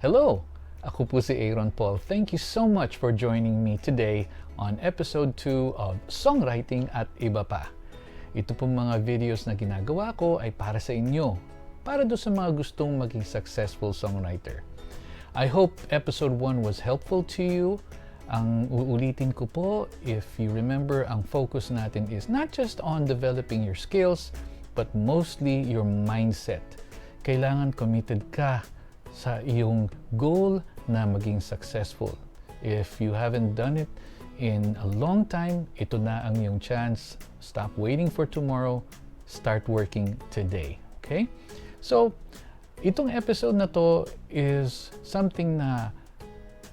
Hello! Ako po si Aaron Paul. Thank you so much for joining me today on episode 2 of Songwriting at Iba Pa. Ito pong mga videos na ginagawa ko ay para sa inyo, para do sa mga gustong maging successful songwriter. I hope episode 1 was helpful to you. Ang uulitin ko po, if you remember, ang focus natin is not just on developing your skills, but mostly your mindset. Kailangan committed ka sa iyong goal na maging successful. If you haven't done it in a long time, ito na ang iyong chance. Stop waiting for tomorrow. Start working today. Okay? So, itong episode na to is something na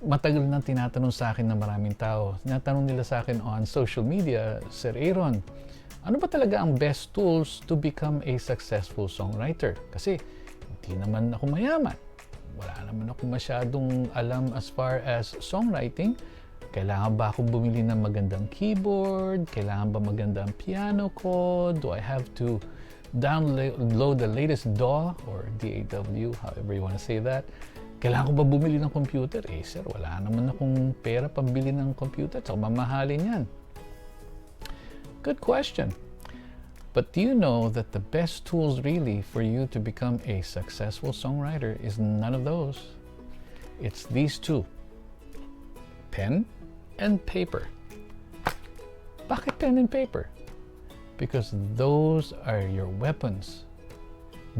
matagal nang tinatanong sa akin ng maraming tao. Tinatanong nila sa akin on social media, Sir Aaron, ano ba talaga ang best tools to become a successful songwriter? Kasi hindi naman ako mayaman. Wala naman ako masyadong alam as far as songwriting. Kailangan ba akong bumili ng magandang keyboard? Kailangan ba magandang piano chord? Do I have to download the latest DAW or DAW, however you want to say that? Kailangan ko ba bumili ng computer? Eh sir, wala naman akong pera pambili ng computer. So mamahalin yan. Good question. But do you know that the best tools really for you to become a successful songwriter is none of those? It's these two. Pen and paper. Bakit pen and paper? Because those are your weapons.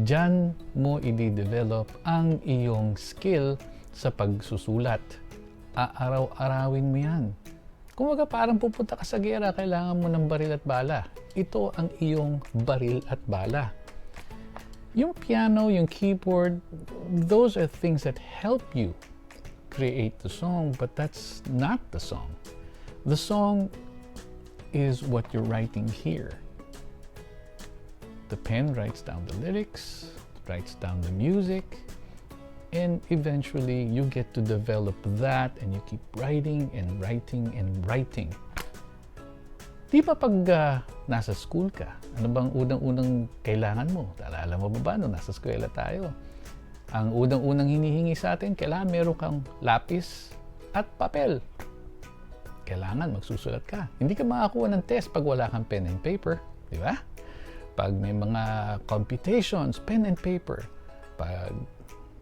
Diyan mo i-develop ang iyong skill sa pagsusulat. Aaraw-arawin mo yan. Kumbaga parang pupunta ka sa gera, kailangan mo ng baril at bala. Ito ang iyong baril at bala. Yung piano, yung keyboard, those are things that help you create the song, but that's not the song. The song is what you're writing here. The pen writes down the lyrics, writes down the music, and eventually you get to develop that and you keep writing and writing and writing. Di ba pag nasa school ka, ano bang unang-unang kailangan mo? Alala mo ba nung nasa eskwela tayo? Ang unang-unang hinihingi sa atin, kailangan meron kang lapis at papel. Kailangan magsusulat ka. Hindi ka makakuha ng test pag wala kang pen and paper. Di ba? Pag may mga computations, pen and paper.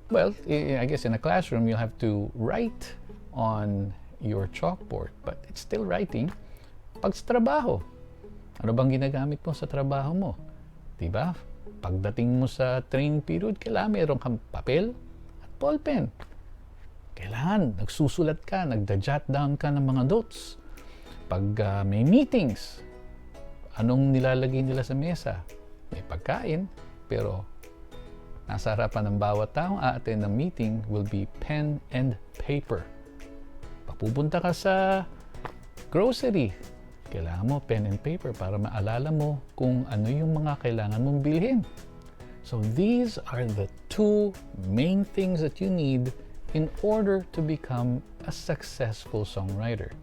Well, I guess in a classroom, you'll have to write on your chalkboard, but it's still writing. Pag sa trabaho, ano bang ginagamit mo sa trabaho mo? Diba? Pagdating mo sa training period, kailangan meron kang papel at ballpen. Kailangan, nagsusulat ka, nagda-jot down ka ng mga notes. Pag may meetings, anong nilalagay nila sa mesa? May pagkain, pero nasa harapan ng bawat taong a-attend ng meeting will be pen and paper. Papupunta ka sa grocery, kailangan mo pen and paper para maalala mo kung ano yung mga kailangan mong bilhin. So these are the two main things that you need in order to become a successful songwriter.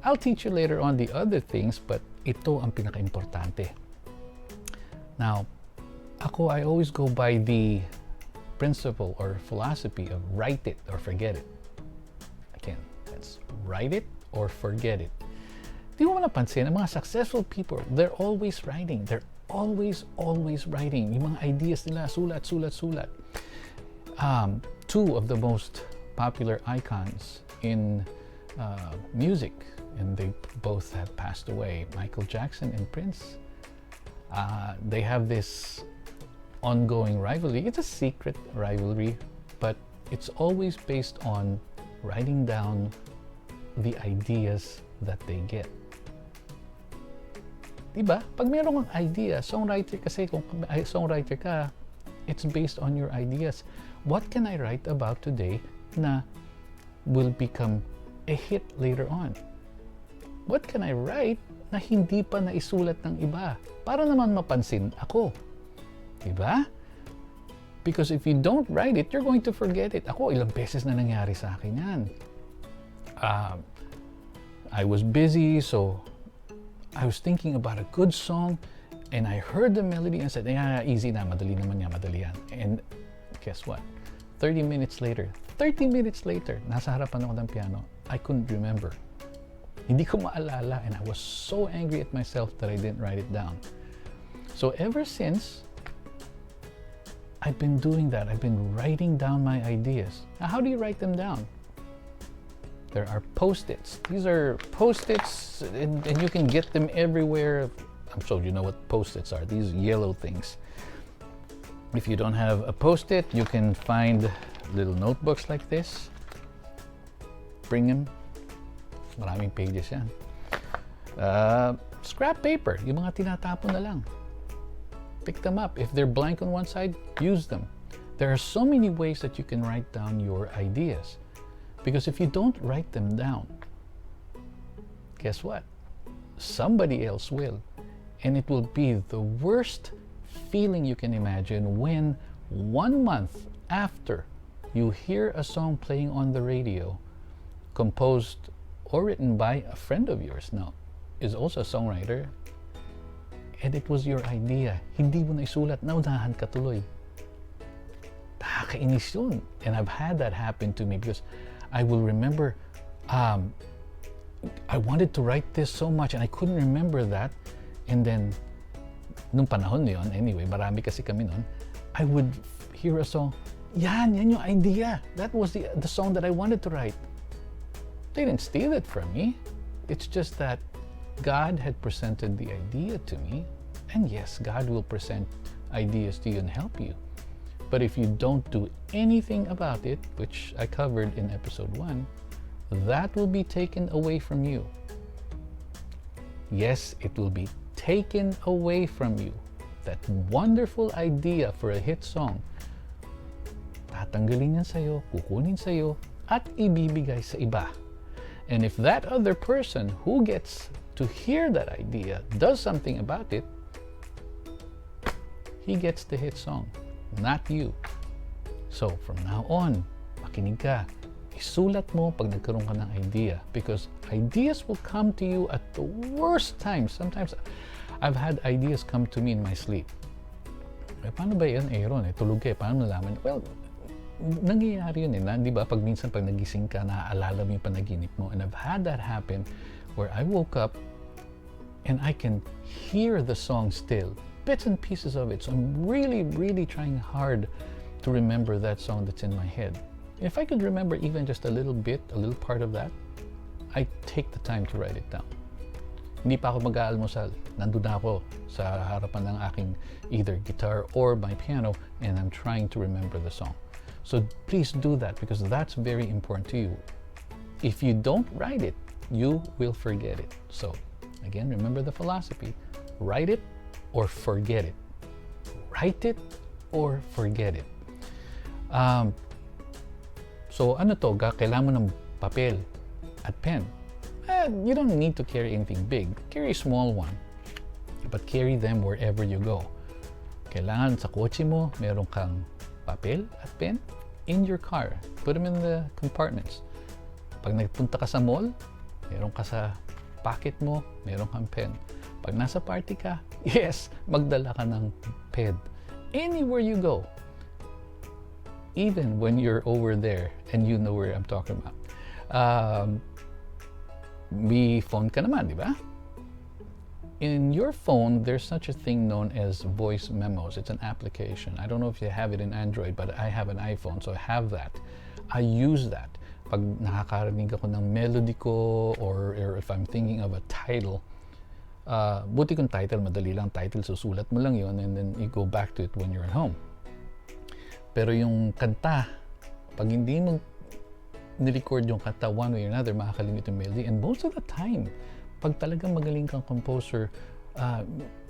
I'll teach you later on the other things, but ito ang pinaka-importante. Now, I always go by the principle or philosophy of write it or forget it. Again, that's write it or forget it. Di mo napansin, ang mga successful people, they're always writing. They're always writing. Yung mga ideas nila, sulat. Two of the most popular icons in music, and they both have passed away, Michael Jackson and Prince. They have this ongoing rivalry. It's a secret rivalry, but it's always based on writing down the ideas that they get. Diba? Pag meron kang idea, songwriter kasi, kung songwriter ka, it's based on your ideas. What can I write about today na will become a hit later on? What can I write na hindi pa naisulat ng iba? Para naman mapansin ako. Diba? Because if you don't write it, you're going to forget it. Ako, ilang beses na nangyari sa akin yan. I was busy, so I was thinking about a good song, and I heard the melody and said, yeah, easy na, madali naman yan, madali yan. And guess what? 30 minutes later, nasa harapan ako ng piano. I couldn't remember. Hindi ko maalala, and I was so angry at myself that I didn't write it down. So ever since, I've been doing that. I've been writing down my ideas. Now, how do you write them down? There are Post-its. These are Post-its, and you can get them everywhere. I'm sure you know what Post-its are. These yellow things. If you don't have a Post-it, you can find little notebooks like this. Bring them. Maraming pages yan. Scrap paper. Yung mga tinatapon na lang. Pick them up. If they're blank on one side, use them. There are so many ways that you can write down your ideas. Because if you don't write them down, guess what? Somebody else will. And it will be the worst feeling you can imagine when 1 month after you hear a song playing on the radio, composed or written by a friend of yours now, is also a songwriter, and it was your idea. Hindi mo na isulat, naunahan ka tuloy. Nakakainis yun. And I've had that happen to me because I will remember, I wanted to write this so much and I couldn't remember that. And then, nung panahon yun, anyway, marami kasi kami nun, I would hear a song, yan yung idea. That was the song that I wanted to write. They didn't steal it from me. It's just that God had presented the idea to me. And yes, God will present ideas to you and help you. But if you don't do anything about it, which I covered in episode 1, that will be taken away from you. Yes, it will be taken away from you. That wonderful idea for a hit song, tatanggalin yan sa'yo, kukunin sa'yo, at ibibigay sa iba. And if that other person who gets to hear that idea does something about it, he gets the hit song, not you. So from now on, makinig ka. Isulat mo pag nagkaroon ka ng idea, because ideas will come to you at the worst times. Sometimes I've had ideas come to me in my sleep. Paano ba yan, Aaron? Tulog ka, paano nalaman? Well, nangyayari yun di ba? Pag minsan pag nagising ka, naaalala mo yung panaginip mo. And I've had that happen where I woke up and I can hear the song still, bits and pieces of it. So I'm really, really trying hard to remember that song that's in my head. If I could remember even just a little bit, a little part of that, I take the time to write it down. Hindi pa ako mag-aalmusal. Nandun na ako sa harapan ng aking either guitar or my piano, and I'm trying to remember the song. So please do that, because that's very important to you. If you don't write it, you will forget it. So again, remember the philosophy. Write it or forget it. Write it or forget it. So ano to, kailangan mo ng papel at pen. You don't need to carry anything big. Carry a small one. But carry them wherever you go. Kailangan sa kotse mo, meron kang papel at pen. In your car, put them in the compartments. Pag nagpunta ka sa mall, meron ka sa pocket mo, meron kang pen. Pag nasa party ka, yes, magdala ka ng pen. Anywhere you go. Even when you're over there, and you know where I'm talking about. May phone ka naman, di ba? In your phone, there's such a thing known as voice memos. It's an application. I don't know if you have it in Android, but I have an iPhone, so I have that. I use that. Pag nakakarinig ako ng melody ko, or if I'm thinking of a title, buti kung title, madali lang title, susulat mo lang yun, and then you go back to it when you're at home. Pero yung kanta, pag hindi mo nirecord yung kanta one way or another, makakalimit yung melody. And most of the time, pag talagang magaling kang composer,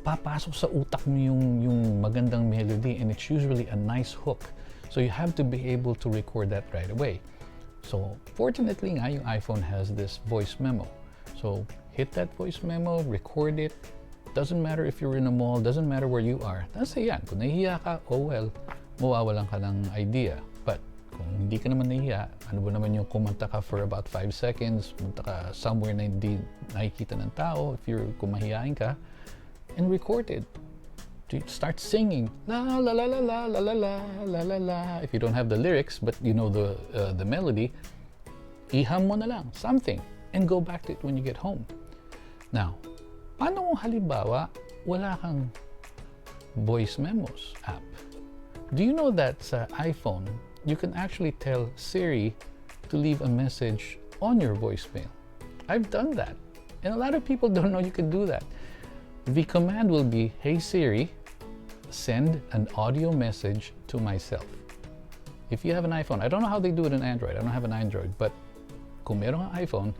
papasok sa utak mo yung magandang melody, and it's usually a nice hook. So you have to be able to record that right away. So fortunately nga, yung iPhone has this voice memo. So hit that voice memo, record it. Doesn't matter if you're in a mall, doesn't matter where you are. Nasa yan. Kung nahihiya ka, oh well, mawawalan ka ng idea. But kung hindi ka naman nahihiya, ano ba naman yung kumanta ka for about 5 seconds, kumanta ka somewhere na hindi nakikita ng tao, if you're kumahiyain ka, and record it. start singing la la la la la la la la la la la. If you don't have the lyrics but you know the melody, iham mo na lang something and go back to it when you get home. Now, paano kung halimbawa wala kang voice memos app? Do you know that sa iPhone you can actually tell Siri to leave a message on your voicemail? I've done that, and a lot of people don't know you can do that. The command will be, hey Siri, send an audio message to myself. If you have an iPhone, I don't know how they do it in Android. I don't have an Android, but kung meron kang iPhone,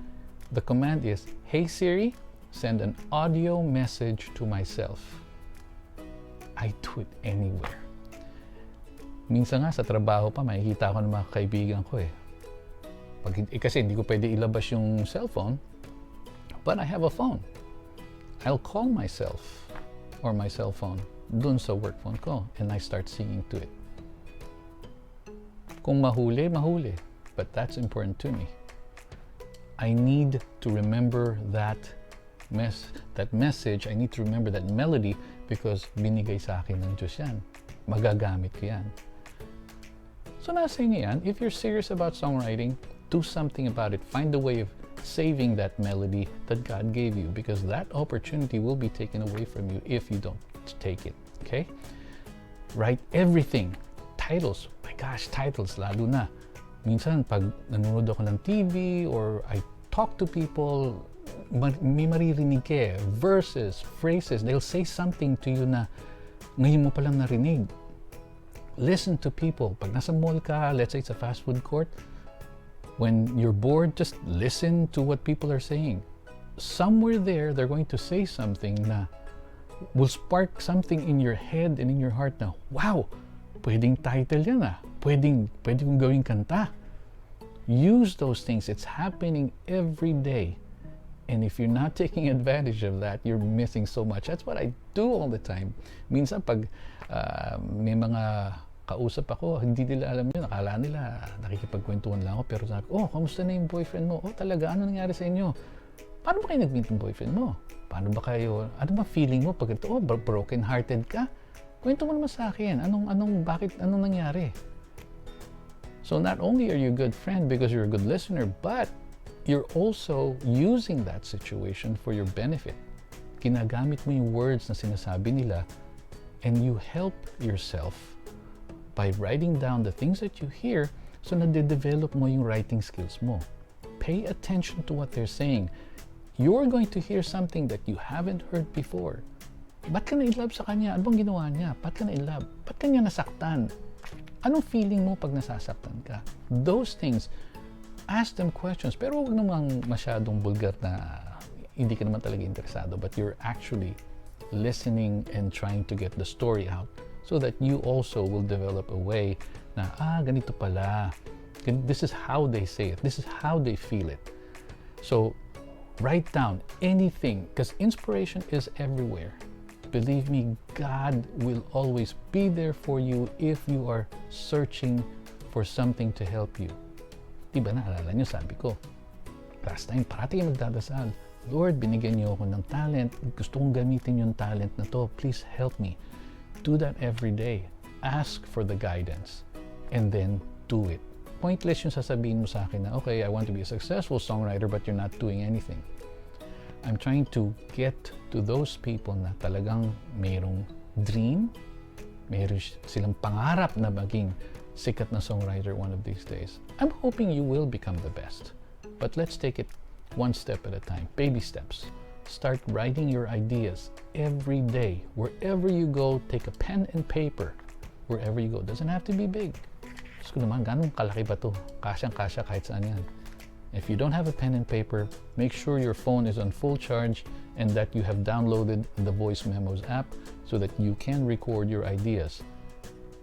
the command is, hey Siri, send an audio message to myself. I do it anywhere. Minsan nga sa trabaho pa, makikita ko ng mga kaibigan ko eh. Kasi hindi ko pwede ilabas yung cellphone, but I have a phone. I'll call myself or my cell phone dun sa work phone ko and I start singing to it. Kung mahuli, mahuli. But that's important to me. I need to remember that message. I need to remember that melody because binigay sa akin ng Diyos yan. Magagamit ko yan. So nasa inyo yan. If you're serious about songwriting, do something about it. Find a way of saving that melody that God gave you, because that opportunity will be taken away from you if you don't take it. Okay? Write everything. Titles. My gosh, titles lalo na. Minsan pag nanonood ako ng TV or I talk to people, may maririnig ka eh. Verses, phrases, they'll say something to you na ngayon mo palang narinig. Listen to people. Pag nasa mall ka, let's say it's a fast food court, when you're bored, just listen to what people are saying. Somewhere there, they're going to say something na will spark something in your head and in your heart na, wow, pwedeng title yan ah. Pwedeng kong gawing kanta. Use those things. It's happening every day. And if you're not taking advantage of that, you're missing so much. That's what I do all the time. Minsan pag may mga kausap ako, hindi nila alam yun. Akala nila, nakikipagkwentuhan lang ako. Pero sabi, oh, kamusta na yung boyfriend mo? Oh, talaga, ano nangyari sa inyo? Paano ba kayo nag-meet ng boyfriend mo? Paano ba kayo, ano ba feeling mo pag ito? Oh, broken-hearted ka? Kwento mo naman sa akin. Anong nangyari? So not only are you a good friend because you're a good listener, but you're also using that situation for your benefit. Ginagamit mo yung words na sinasabi nila and you help yourself by writing down the things that you hear, so nade-develop mo yung writing skills mo. Pay attention to what they're saying. You're going to hear something that you haven't heard before. Ba't ka na-inlove sa kanya? Ano bang ginawa niya? Ba't ka na-inlove? Ba't ka niya nasaktan? Anong feeling mo pag nasasaktan ka? Those things, ask them questions. Pero huwag namang masyadong vulgar na hindi ka naman talaga interesado, but you're actually listening and trying to get the story out, so that you also will develop a way na, ganito pala. This is how they say it. This is how they feel it. So, write down anything, because inspiration is everywhere. Believe me, God will always be there for you if you are searching for something to help you. Diba naalala nyo, sabi ko, last time, parati magdadasal, Lord, binigyan niyo ako ng talent. Gusto kong gamitin yung talent na to. Please help me. Do that every day. Ask for the guidance and then do it. Pointless yung sasabihin mo sa akin na, okay, I want to be a successful songwriter but you're not doing anything. I'm trying to get to those people na talagang mayroong dream, mayroon silang pangarap na maging sikat na songwriter one of these days. I'm hoping you will become the best. But let's take it one step at a time. Baby steps. Start writing your ideas every day. Wherever you go, take a pen and paper. Wherever you go. Doesn't have to be big. Diyos ko naman, ganun kalaki ba to? Kasyang-kasya kahit saan yan. If you don't have a pen and paper, make sure your phone is on full charge and that you have downloaded the Voice Memos app so that you can record your ideas.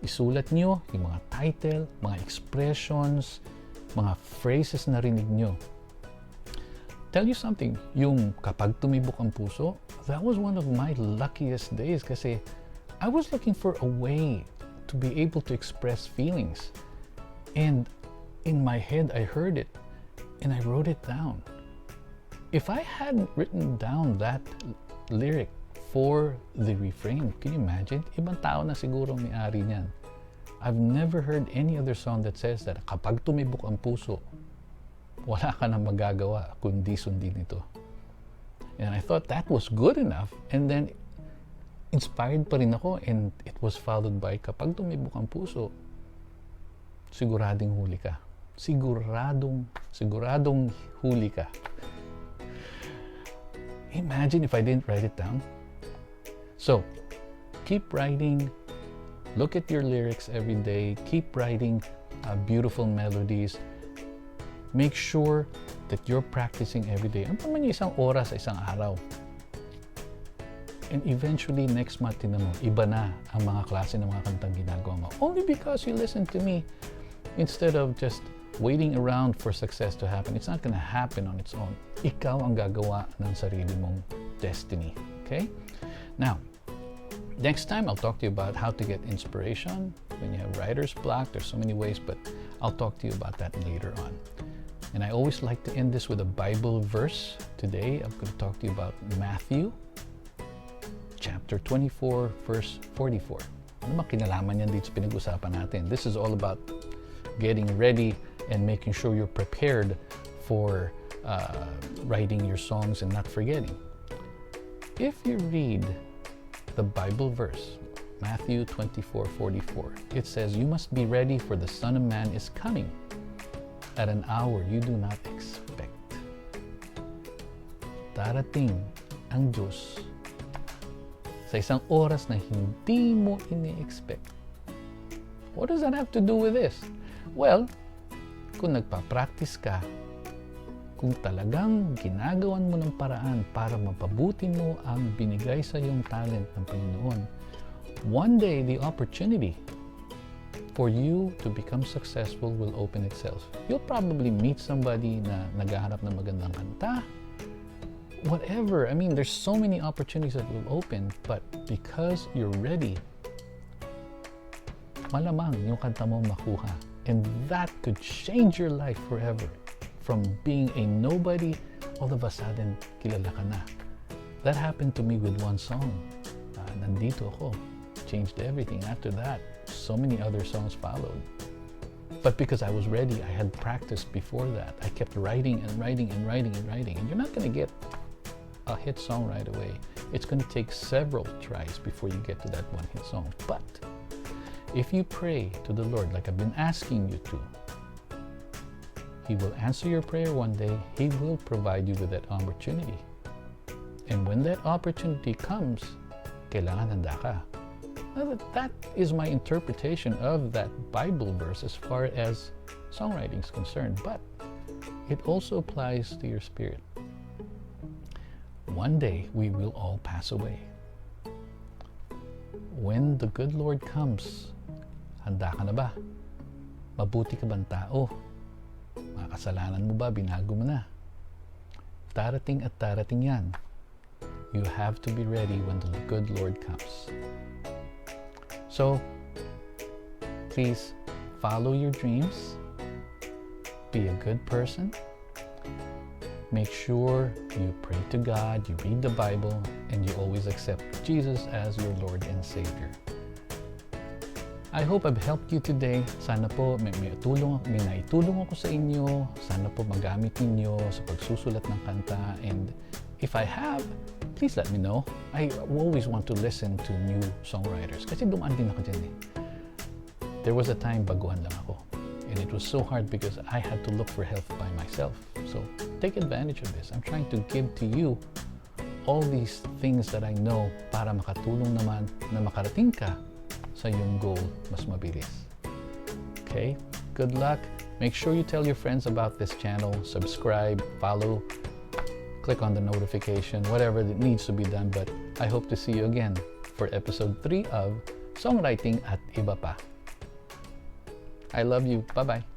Isulat nyo yung mga title, mga expressions, mga phrases na rinig nyo. Tell you something, yung kapag tumibok ang puso, that was one of my luckiest days kasi I was looking for a way to be able to express feelings. And in my head, I heard it and I wrote it down. If I hadn't written down that lyric for the refrain. Can you imagine? Ibang tao na siguro may-ari niyan. I've never heard any other song that says that kapag tumibok ang puso, wala ka nang magagawa kundi sundin ito. And I thought that was good enough. And then, inspired pa rin ako, and it was followed by, kapag tumibok ang puso, siguradong huli ka. Siguradong huli ka. Imagine if I didn't write it down. So, keep writing. Look at your lyrics every day. Keep writing beautiful melodies. Make sure that you're practicing every day. Ano pa man yung isang oras sa isang araw? And eventually, next month, tinan mo, iba na ang mga klase ng mga kantang ginagawa mo. Only because you listen to me instead of just waiting around for success to happen. It's not gonna happen on its own. Ikaw ang gagawa ng sarili mong destiny. Okay? Now, next time, I'll talk to you about how to get inspiration. When you have writer's block, there's so many ways, but I'll talk to you about that later on. And I always like to end this with a Bible verse. Today, I'm going to talk to you about Matthew, chapter 24, verse 44. Ano ba kinalaman yan dito sa pinag-usapan natin? This is all about getting ready and making sure you're prepared for writing your songs and not forgetting. If you read the Bible verse, Matthew 24:44, it says, "You must be ready, for the Son of Man is coming at an hour you do not expect." Darating ang Diyos sa isang oras na hindi mo ini-expect. What does that have to do with this? Well, kung nagpa-practice ka, kung talagang ginagawan mo ng paraan para mapabuti mo ang binigay sa iyong talent ng Panginoon, one day the opportunity for you to become successful will open itself. You'll probably meet somebody na naghahanap ng magandang kanta, whatever. I mean, there's so many opportunities that will open, but because you're ready, malamang yung kanta mo makuha. And that could change your life forever. From being a nobody, all of a sudden, kilala ka na. That happened to me with one song. Nandito ako. Changed everything. After that, so many other songs followed. But because I was ready, I had practiced before that. I kept writing and writing and writing and writing. And you're not going to get a hit song right away. It's going to take several tries before you get to that one hit song. But if you pray to the Lord like I've been asking you to, He will answer your prayer one day. He will provide you with that opportunity. And when that opportunity comes, kailangan handa ka. Now that is my interpretation of that Bible verse as far as songwriting is concerned. But it also applies to your spirit. One day, we will all pass away. When the good Lord comes, handa ka na ba? Mabuti ka bang tao? Mga kasalanan mo ba, binago mo na? Darating at darating yan. You have to be ready when the good Lord comes. So, please follow your dreams. Be a good person. Make sure you pray to God, you read the Bible, and you always accept Jesus as your Lord and Savior. I hope I've helped you today. Sana po may naitulong ako sa inyo. Sana po magamit ninyo sa pagsusulat ng kanta. And if I have, please let me know. I always want to listen to new songwriters. Kasi dumaan din ako dyan eh. There was a time baguhan lang ako. And it was so hard because I had to look for help by myself. So take advantage of this. I'm trying to give to you all these things that I know para makatulong naman na makarating ka sa iyong goal mas mabilis. Okay? Good luck. Make sure you tell your friends about this channel. Subscribe, follow, click on the notification, whatever that needs to be done. But I hope to see you again for episode 3 of Songwriting at Iba Pa. I love you. Bye-bye.